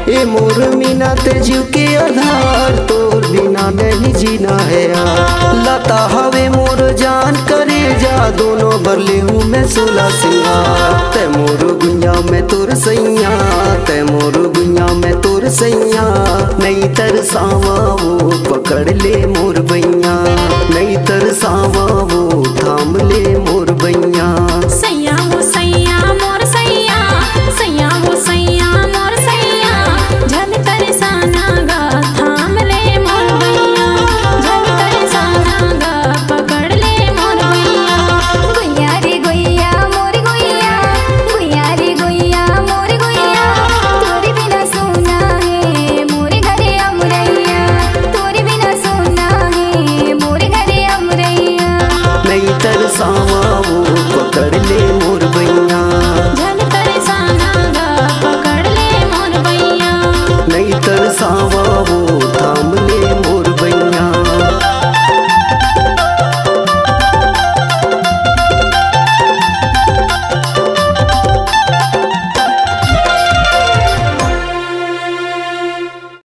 ए मोर मीना ते जीव के आधार, तोर बिना नहीं जीना है यार। लता हवे मोर जान करे जा, दोनों बरले हूँ मैं सोला सिंगार। ते मोर गुंजा में तोर सैया, ते मोर गुंजा में तोर सैया। नहीं तरसावा वो पकड़ ले मोर बैया, नहीं तरसावा वो थाम ले मोर बैया। सैया वो सैया मोर सैया, सैया वो सैया मोर सैया। झल तरसाना गा थाम ले मोर बैया, झल तरसाना गा पकड़ ले मोर बैया। गुइया रे गुइया मोर गुइया, गुइया रे गुइया मोर गुइया। तोरे बिना सोना है मोरे घरे अमरैया, तोरे बिना सोना है मोरे घरे अमरैया। नहीं तरसावा वो पकड़ ले मोर बैया, झल तरसाना गा पकड़ ले मोर बैया। नहीं तरसावा वो थाम